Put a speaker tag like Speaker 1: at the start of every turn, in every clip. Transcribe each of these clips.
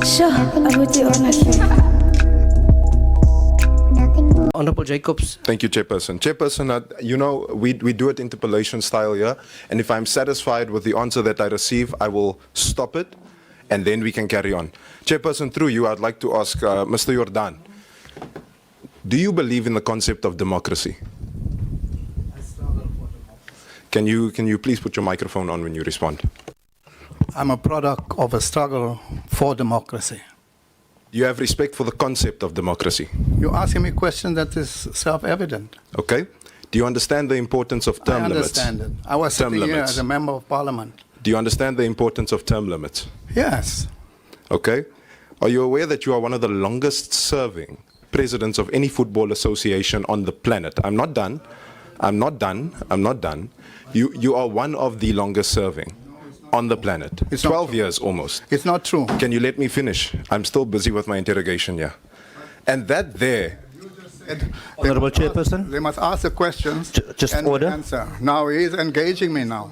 Speaker 1: Sure, I would be honest.
Speaker 2: Honorable Jacobs.
Speaker 3: Thank you, Chairperson. Chairperson, you know, we do it interpellation style here, and if I'm satisfied with the answer that I receive, I will stop it, and then we can carry on. Chairperson, through you, I'd like to ask Mr. Jordan, do you believe in the concept of democracy? Can you please put your microphone on when you respond?
Speaker 4: I'm a product of a struggle for democracy.
Speaker 3: You have respect for the concept of democracy.
Speaker 4: You're asking me a question that is self-evident.
Speaker 3: Okay. Do you understand the importance of term limits?
Speaker 4: I understand it. I was sitting here as a member of parliament.
Speaker 3: Do you understand the importance of term limits?
Speaker 4: Yes.
Speaker 3: Okay. Are you aware that you are one of the longest serving presidents of any football association on the planet? I'm not done. I'm not done. I'm not done. You are one of the longest serving on the planet.
Speaker 4: It's
Speaker 3: 12 years almost.
Speaker 4: It's not true.
Speaker 3: Can you let me finish? I'm still busy with my interrogation here. And that there.
Speaker 5: Honorable Chairperson.
Speaker 4: They must ask the questions
Speaker 5: Just
Speaker 4: and
Speaker 5: order.
Speaker 4: answer. Now he is engaging me now.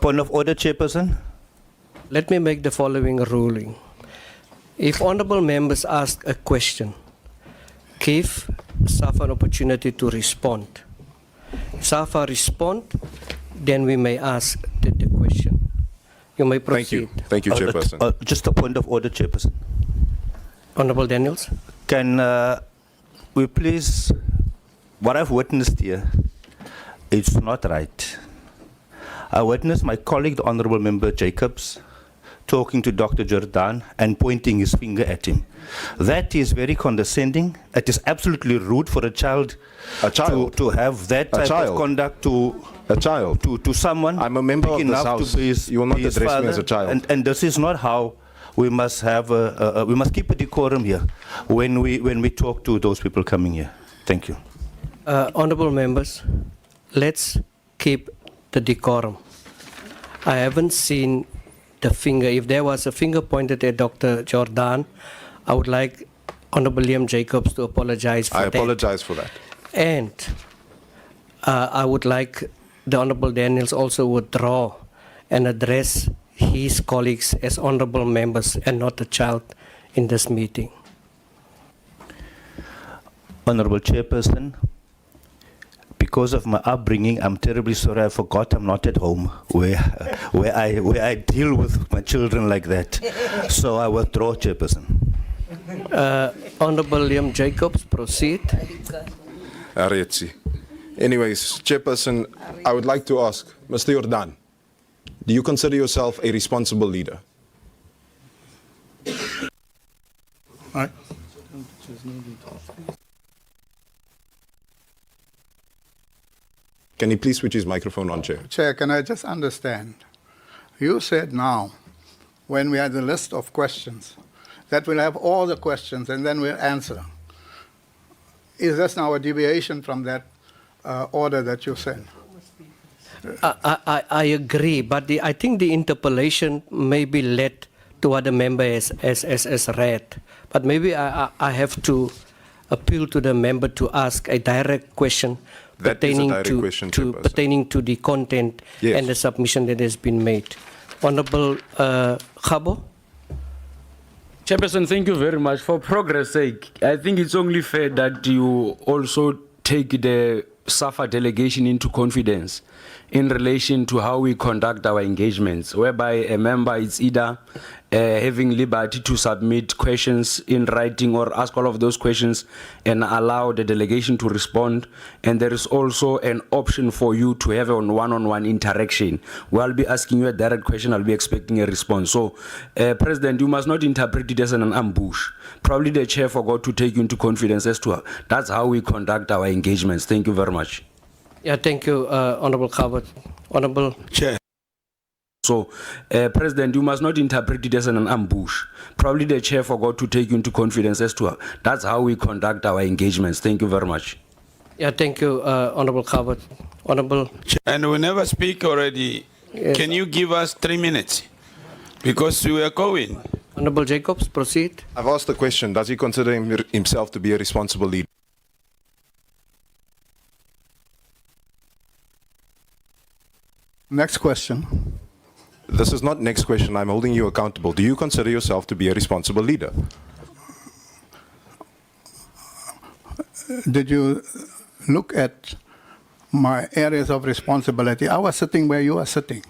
Speaker 5: Point of order, Chairperson.
Speaker 2: Let me make the following ruling. If honorable members ask a question, give SAFA an opportunity to respond. If SAFA respond, then we may ask the question. You may proceed.
Speaker 3: Thank you, Chairperson.
Speaker 5: Just a point of order, Chairperson.
Speaker 2: Honorable Daniels.
Speaker 5: Can we please, what I've witnessed here, it's not right. I witnessed my colleague, the Honorable Member Jacobs, talking to Dr. Jordan and pointing his finger at him. That is very condescending. It is absolutely rude for a child to have that type of conduct to someone.
Speaker 3: I'm a member of this
Speaker 5: enough
Speaker 3: house.
Speaker 5: To be his,
Speaker 3: You will not
Speaker 5: be his
Speaker 3: address me
Speaker 5: father.
Speaker 3: as a child.
Speaker 5: And this is not how we must have. We must keep a decorum here when we talk to those people coming here. Thank you.
Speaker 2: Honorable members, let's keep the decorum. I haven't seen the finger. If there was a finger pointed at Dr. Jordan, I would like Honorable Liam Jacobs to apologize for that.
Speaker 3: I apologize for that.
Speaker 2: And I would like the Honorable Daniels also withdraw and address his colleagues as honorable members and not a child in this meeting.
Speaker 5: Honorable Chairperson, because of my upbringing, I'm terribly sorry. I forgot I'm not at home where I deal with my children like that. So I withdraw, Chairperson.
Speaker 2: Honorable Liam Jacobs, proceed.
Speaker 3: Arietsi. Anyways, Chairperson, I would like to ask, Mr. Jordan, do you consider yourself a responsible leader?
Speaker 4: All right.
Speaker 3: Can he please switch his microphone on, Chair?
Speaker 4: Chair, can I just understand? You said now, when we had the list of questions, that we'll have all the questions and then we'll answer. Is this now a deviation from that order that you said?
Speaker 2: I agree, but I think the interpellation may be led to what the member has read. But maybe I have to appeal to the member to ask a direct question pertaining to the content and the submission that has been made. Honorable Khabo.
Speaker 6: Chairperson, thank you very much. For progress' sake, I think it's only fair that you also take the SAFA delegation into confidence in relation to how we conduct our engagements, whereby a member is either having liberty to submit questions in writing or ask all of those questions and allow the delegation to respond. And there is also an option for you to have a one-on-one interaction. Where I'll be asking you a direct question, I'll be expecting a response. So, President, you must not interpret it as an ambush. Probably the chair forgot to take you into confidence as to that's how we conduct our engagements. Thank you very much.
Speaker 2: Yeah, thank you, Honorable Khabo. Honorable
Speaker 7: Chair.
Speaker 6: So, President, you must not interpret it as an ambush. Probably the chair forgot to take you into confidence as to that's how we conduct our engagements. Thank you very much.
Speaker 2: Yeah, thank you, Honorable Khabo. Honorable.
Speaker 7: And we never speak already.
Speaker 2: Yes.
Speaker 7: Can you give us 3 minutes? Because we are going.
Speaker 2: Honorable Jacobs, proceed.
Speaker 3: I've asked the question, does he consider himself to be a responsible leader?
Speaker 4: Next question.
Speaker 3: this is not next question. I'm holding you accountable. Do you consider yourself to be a responsible leader?
Speaker 4: Did you look at my areas of responsibility? I was sitting where you are sitting.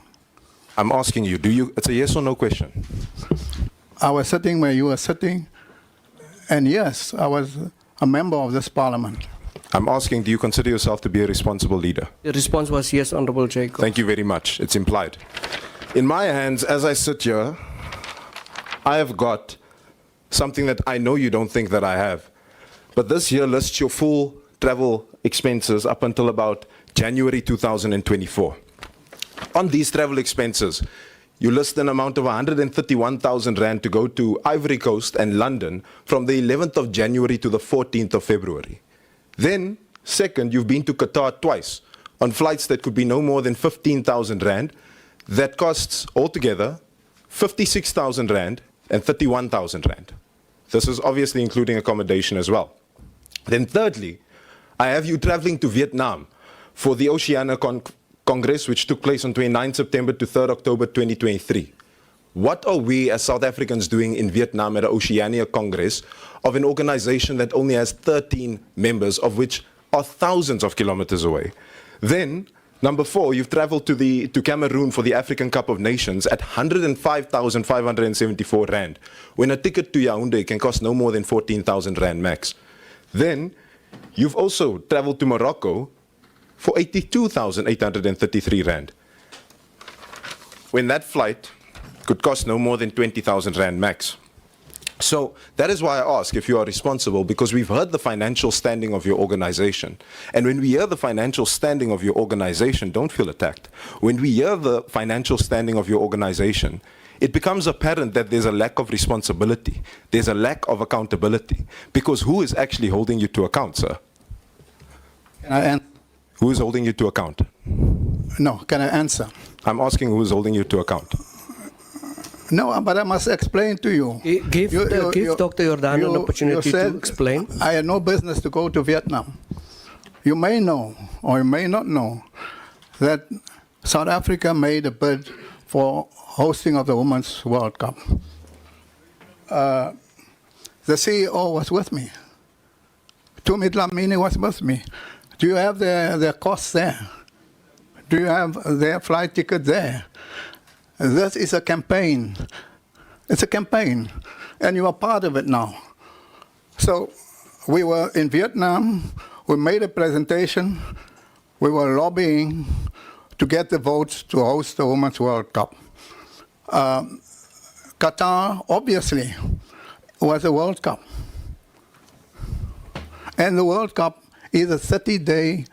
Speaker 3: I'm asking you, do you, it's a yes or no question.
Speaker 4: I was sitting where you were sitting, and yes, I was a member of this parliament.
Speaker 3: I'm asking, do you consider yourself to be a responsible leader?
Speaker 2: The response was yes, Honorable Jacob.
Speaker 3: Thank you very much. It's implied. In my hands, as I sit here, I have got something that I know you don't think that I have. But this here lists your full travel expenses up until about January 2024. On these travel expenses, you list an amount of 131,000 rand to go to Ivory Coast and London from the 11th of January to the 14th of February. Then, second, you've been to Qatar twice on flights that could be no more than 15,000 rand. That costs altogether 56,000 rand and 31,000 rand. This is obviously including accommodation as well. Then thirdly, I have you traveling to Vietnam for the Oceania Congress, which took place on 29 September to 3rd October 2023. What are we as South Africans doing in Vietnam at the Oceania Congress of an organization that only has 13 members, of which are thousands of kilometers away? Then, number 4, you've traveled to Cameroon for the African Cup of Nations at 105,574 rand, when a ticket to Yaoundé can cost no more than 14,000 rand max. Then, you've also traveled to Morocco for 82,833 rand, when that flight could cost no more than 20,000 rand max. So that is why I ask if you are responsible, because we've heard the financial standing of your organization. And when we hear the financial standing of your organization, don't feel attacked. When we hear the financial standing of your organization, it becomes apparent that there's a lack of responsibility. There's a lack of accountability. Because who is actually holding you to account, sir?
Speaker 4: Can I answer?
Speaker 3: Who is holding you to account?
Speaker 4: No, can I answer?
Speaker 3: I'm asking who is holding you to account.
Speaker 4: No, but I must explain to you.
Speaker 2: Give Dr. Jordan an opportunity to explain.
Speaker 4: I had no business to go to Vietnam. You may know, or you may not know, that South Africa made a bid for hosting of the Women's World Cup. The CEO was with me. Tumi Dlamini was with me. Do you have their costs there? Do you have their flight ticket there? This is a campaign. It's a campaign, and you are part of it now. So we were in Vietnam, we made a presentation, we were lobbying to get the votes to host the Women's World Cup. Qatar, obviously, was a World Cup. And the World Cup is a 30-day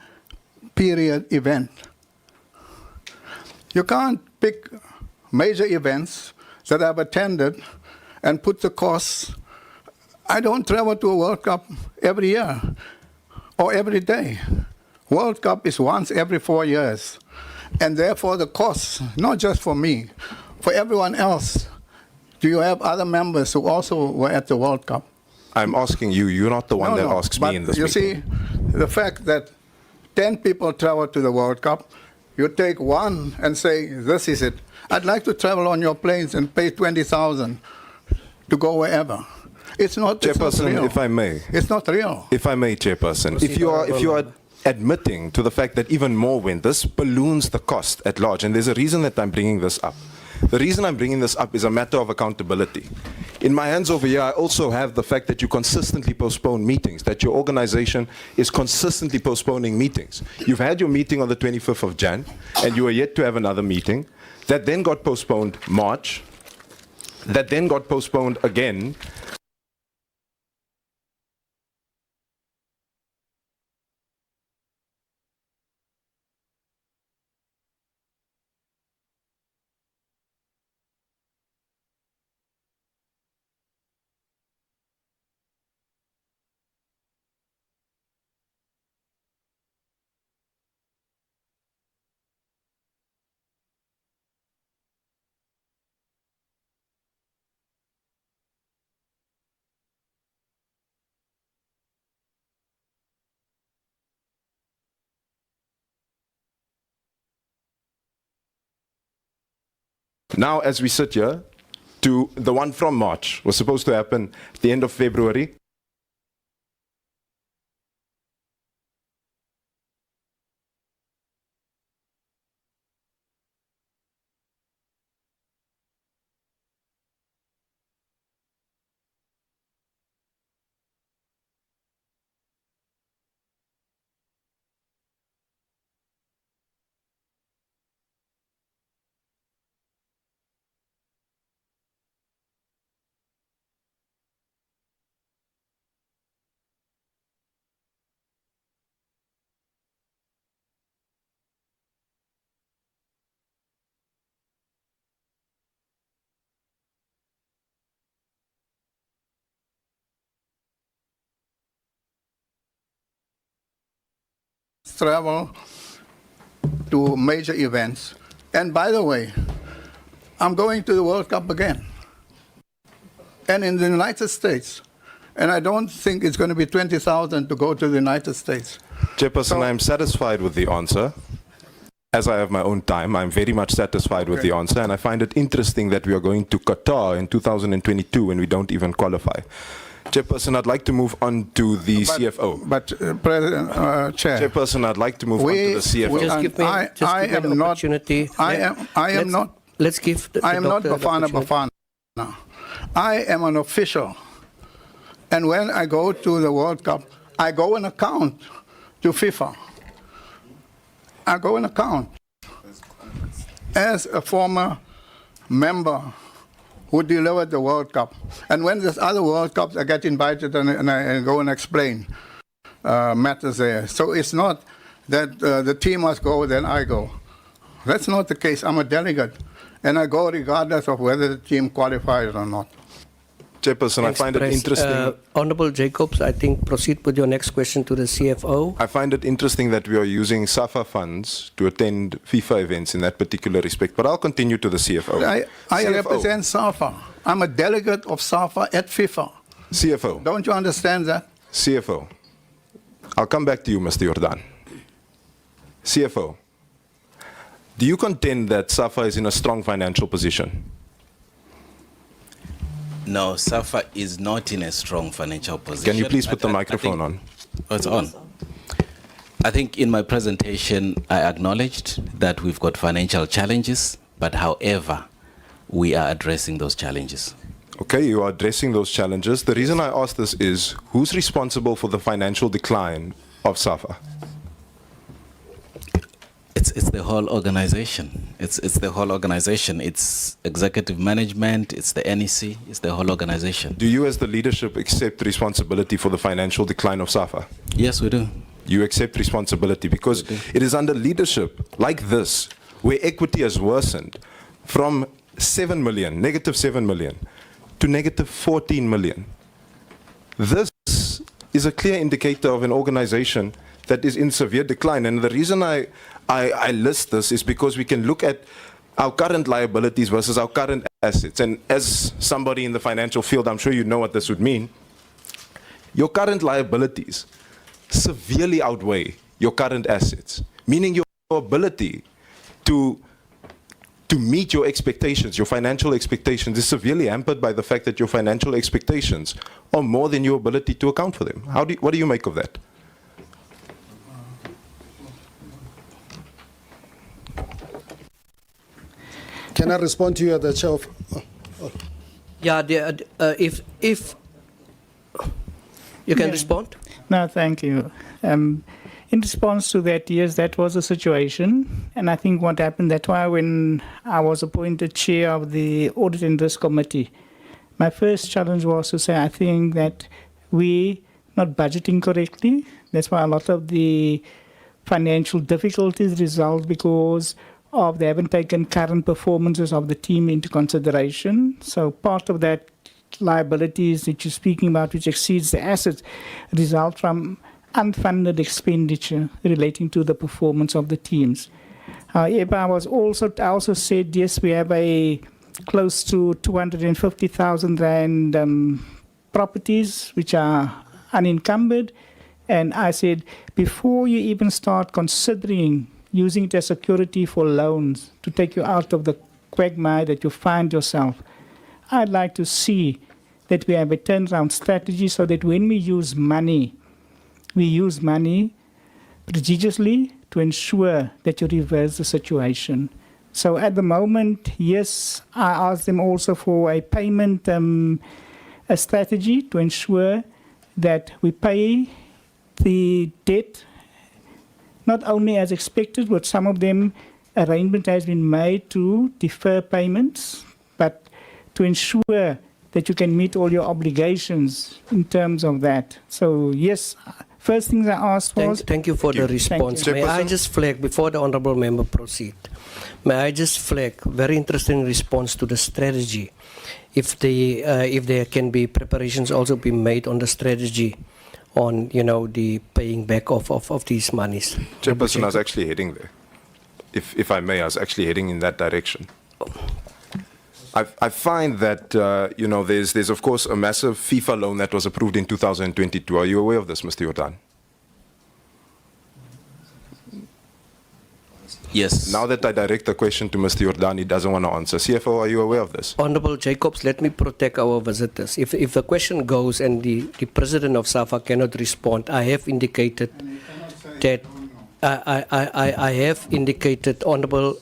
Speaker 4: period event. You can't pick major events that I've attended and put the costs. I don't travel to a World Cup every year or every day. World Cup is once every 4 years. And therefore the costs, not just for me, for everyone else. Do you have other members who also were at the World Cup?
Speaker 3: I'm asking you. You're not the one that asks me in this
Speaker 4: you
Speaker 3: meeting.
Speaker 4: see, the fact that 10 people travel to the World Cup, you take one and say, this is it. I'd like to travel on your planes and pay 20,000 to go wherever. It's not
Speaker 3: Chairperson,
Speaker 4: real.
Speaker 3: if I may.
Speaker 4: It's not real.
Speaker 3: If I may, Chairperson, if you are admitting to the fact that even more went, this balloons the cost at large, and there's a reason that I'm bringing this up. The reason I'm bringing this up is a matter of accountability. In my hands over here, I also have the fact that you consistently postpone meetings, that your organization is consistently postponing meetings. You've had your meeting on the 25th of Jan, and you are yet to have another meeting. That then got postponed March. That then got postponed again. Now, as we sit here, to the one from March was supposed to happen at the end of February.
Speaker 4: Travel to major events. And by the way, I'm going to the World Cup again. And in the United States. And I don't think it's going to be 20,000 to go to the United States.
Speaker 3: Chairperson, I'm satisfied with the answer. As I have my own time, I'm very much satisfied with the answer, and I find it interesting that we are going to Qatar in 2022 when we don't even qualify. Chairperson, I'd like to move on to the CFO.
Speaker 4: But President, Chair.
Speaker 3: Chairperson, I'd like to move on to the CFO.
Speaker 2: Just give me, an opportunity.
Speaker 4: I am not Bafana. I am an official. And when I go to the World Cup, I go and account to FIFA. I go and account as a former member who delivered the World Cup. And when there's other World Cups, I get invited and I go and explain matters there. So it's not that the team must go, then I go. That's not the case. I'm a delegate, and I go regardless of whether the team qualifies or not.
Speaker 3: Chairperson, I find it interesting.
Speaker 2: Honorable Jacobs, I think proceed with your next question to the CFO.
Speaker 3: I find it interesting that we are using SAFA funds to attend FIFA events in that particular respect, but I'll continue to the CFO.
Speaker 4: I
Speaker 3: CFO.
Speaker 4: represent SAFA. I'm a delegate of SAFA at FIFA.
Speaker 3: CFO.
Speaker 4: Don't you understand that?
Speaker 3: CFO. I'll come back to you, Mr. Jordan. CFO. Do you contend that SAFA is in a strong financial position?
Speaker 8: No, SAFA is not in a strong financial position.
Speaker 3: Can you please put the microphone on?
Speaker 8: Oh, it's on. I think in my presentation, I acknowledged that we've got financial challenges, but however, we are addressing those challenges.
Speaker 3: Okay, you are addressing those challenges. The reason I ask this is, who's responsible for the financial decline of SAFA?
Speaker 8: It's the whole organization. It's the whole organization. It's executive management, it's the NEC, it's the whole organization.
Speaker 3: Do you as the leadership accept responsibility for the financial decline of SAFA?
Speaker 8: Yes, we do.
Speaker 3: You accept responsibility because it is under leadership like this where equity has worsened from 7 million, negative 7 million, to negative 14 million. This is a clear indicator of an organization that is in severe decline. And the reason I list this is because we can look at our current liabilities versus our current assets. And as somebody in the financial field, I'm sure you know what this would mean. Your current liabilities severely outweigh your current assets, meaning your ability to meet your expectations, your financial expectations, is severely hampered by the fact that your financial expectations are more than your ability to account for them. What do you make of that?
Speaker 9: Can I respond to you at the chair of...
Speaker 2: Yeah, if you can respond.
Speaker 10: No, thank you. In response to that, yes, that was a situation. And I think what happened, that's why when I was appointed chair of the Audit and Risk Committee, my first challenge was to say, I think that we not budgeting correctly. That's why a lot of the financial difficulties result because of they haven't taken current performances of the team into consideration. So part of that liabilities that you're speaking about, which exceeds the assets, result from unfunded expenditure relating to the performance of the teams. However, I also said, yes, we have a close to 250,000 rand properties which are unencumbered. And I said, before you even start considering using it as security for loans to take you out of the quagmire that you find yourself. I'd like to see that we have a turnaround strategy so that when we use money prodigiously to ensure that you reverse the situation. So at the moment, yes, I asked them also for a payment a strategy to ensure that we pay the debt not only as expected, but some of them arrangement has been made to defer payments, but to ensure that you can meet all your obligations in terms of that. So yes, first things I asked was...
Speaker 2: Thank you for the response. May I just flag, before the honourable member proceed, may I just flag very interesting response to the strategy. If there can be preparations also be made on the strategy on, the paying back of these monies.
Speaker 3: Chairperson, I was actually heading there. If I may, I was actually heading in that direction. I find that, there's of course a massive FIFA loan that was approved in 2022. Are you aware of this, Mr. Jordan?
Speaker 8: Yes.
Speaker 3: Now that I direct the question to Mr. Jordan, he doesn't want to answer. CFO, are you aware of this?
Speaker 2: Honourable Jacobs, let me protect our visitors. If the question goes and the president of SAFA cannot respond, I have indicated that I have indicated, Honourable,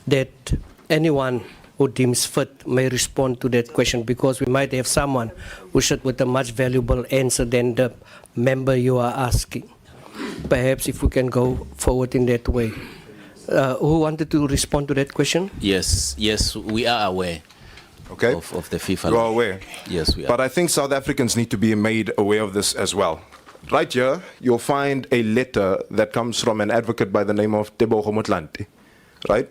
Speaker 2: that anyone who deems fit may respond to that question, because we might have someone who should with a much valuable answer than the member you are asking. Perhaps if we can go forward in that way. Who wanted to respond to that question?
Speaker 8: Yes, we are aware of the FIFA.
Speaker 3: You are aware?
Speaker 8: Yes, we are.
Speaker 3: But I think South Africans need to be made aware of this as well. Right here, you'll find a letter that comes from an advocate by the name of Tebogo Motlanthe, right?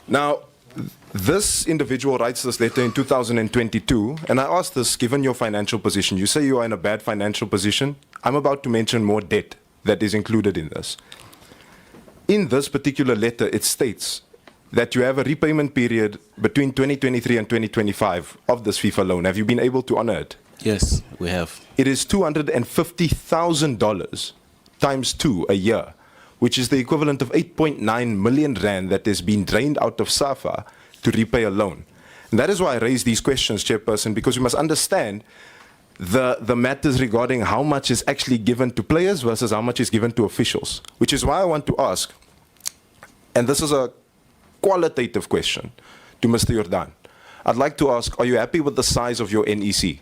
Speaker 3: Now, this individual writes this letter in 2022, and I asked this, given your financial position, you say you are in a bad financial position. I'm about to mention more debt that is included in this. In this particular letter, it states that you have a repayment period between 2023 and 2025 of this FIFA loan. Have you been able to honor it?
Speaker 8: Yes, we have.
Speaker 3: It is $250,000 times 2 a year, which is the equivalent of 8.9 million rand that has been drained out of SAFA to repay a loan. And that is why I raise these questions, Chairperson, because you must understand the matters regarding how much is actually given to players versus how much is given to officials, which is why I want to ask, and this is a qualitative question to Mr. Jordan. I'd like to ask, are you happy with the size of your NEC?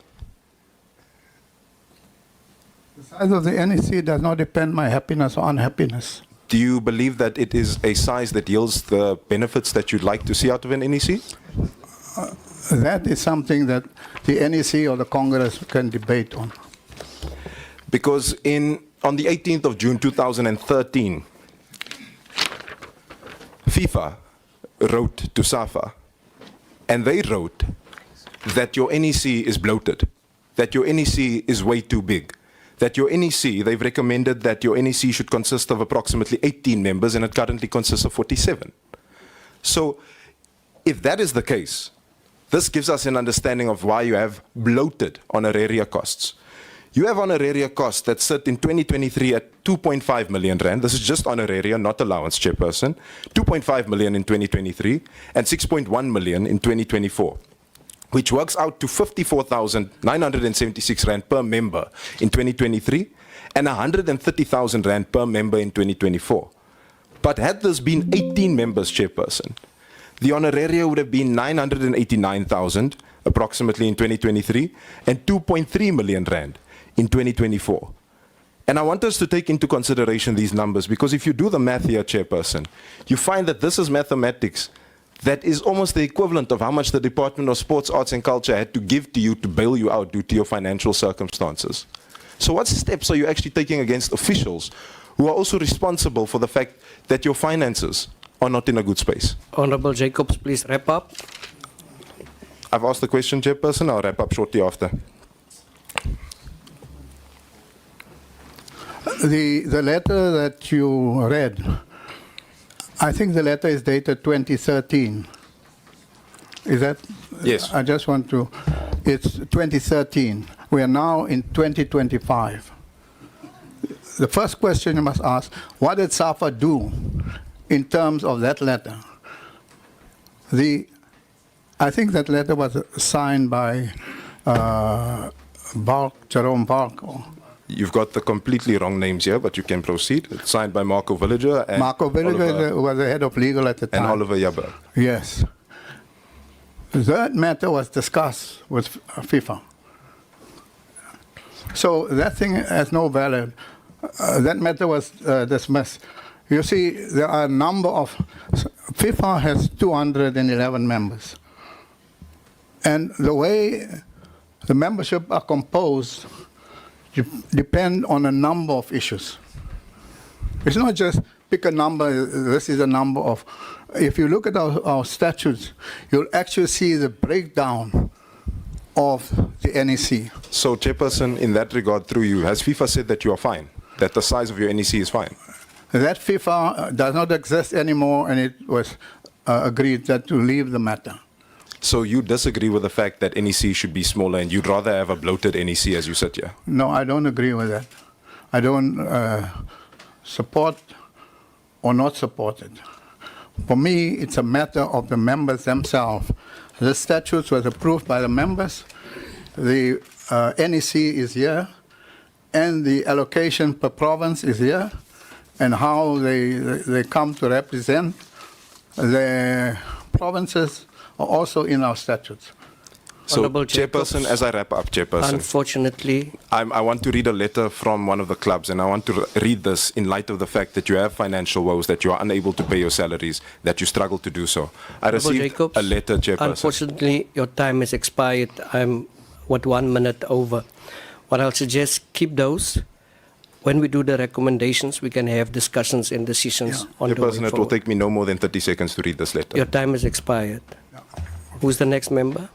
Speaker 4: The size of the NEC does not depend my happiness or unhappiness.
Speaker 3: Do you believe that it is a size that yields the benefits that you'd like to see out of an NEC?
Speaker 4: That is something that the NEC or the Congress can debate on.
Speaker 3: Because on the 18th of June 2013, FIFA wrote to SAFA, and they wrote that your NEC is bloated, that your NEC is way too big, that your NEC, they've recommended that your NEC should consist of approximately 18 members, and it currently consists of 47. So if that is the case, this gives us an understanding of why you have bloated honoraria costs. You have honoraria costs that sit in 2023 at 2.5 million rand. This is just honoraria, not allowance, Chairperson. 2.5 million in 2023 and 6.1 million in 2024, which works out to 54,976 rand per member in 2023 and 130,000 rand per member in 2024. But had this been 18 members, Chairperson, the honoraria would have been 989,000 approximately in 2023 and 2.3 million rand in 2024. And I want us to take into consideration these numbers, because if you do the math here, Chairperson, you find that this is mathematics that is almost the equivalent of how much the Department of Sports, Arts and Culture had to give to you to bail you out due to your financial circumstances. So what steps are you actually taking against officials who are also responsible for the fact that your finances are not in a good space?
Speaker 2: Honourable Jacobs, please wrap up.
Speaker 3: I've asked the question, Chairperson. I'll wrap up shortly after.
Speaker 4: The letter that you read, I think the letter is dated 2013. Is that?
Speaker 3: Yes.
Speaker 4: I just want to, it's 2013. We are now in 2025. The first question you must ask, what did SAFA do in terms of that letter. I think that letter was signed by Jerome Bark.
Speaker 3: You've got the completely wrong names here, but you can proceed. It's signed by Marco Villager and
Speaker 4: Marco Villager
Speaker 3: Oliver,
Speaker 4: was the head of legal at the time.
Speaker 3: and Oliver Jabber.
Speaker 4: Yes. That matter was discussed with FIFA. So that thing has no value. That matter was dismissed. You see, there are a number of... FIFA has 211 members. And the way the membership are composed depend on a number of issues. It's not just pick a number, this is a number of... If you look at our statutes, you'll actually see the breakdown of the NEC.
Speaker 3: So, Chairperson, in that regard, through you, has FIFA said that you are fine? That the size of your NEC is fine?
Speaker 4: That FIFA does not exist anymore, and it was agreed that to leave the matter.
Speaker 3: So you disagree with the fact that NEC should be smaller and you'd rather have a bloated NEC as you sit here?
Speaker 4: No, I don't agree with that. I don't support or not support it. For me, it's a matter of the members themselves. The statutes was approved by the members. The NEC is here, and the allocation per province is here, and how they come to represent the provinces are also in our statutes.
Speaker 3: So,
Speaker 2: Honourable
Speaker 3: Chairperson, as I wrap up, Chairperson,
Speaker 2: Unfortunately,
Speaker 3: I want to read a letter from one of the clubs, and I want to read this in light of the fact that you have financial woes, that you are unable to pay your salaries, that you struggle to do so. I
Speaker 2: Honourable
Speaker 3: received
Speaker 2: Jacobs,
Speaker 3: a letter, Chairperson.
Speaker 2: unfortunately, your time has expired. I'm 1 minute over. What I'll suggest, keep those. When we do the recommendations, we can have discussions and decisions on the way
Speaker 3: Chairperson, it will
Speaker 2: forward.
Speaker 3: take me no more than 30 seconds to read this letter.
Speaker 2: Your time has expired. Who's the next member?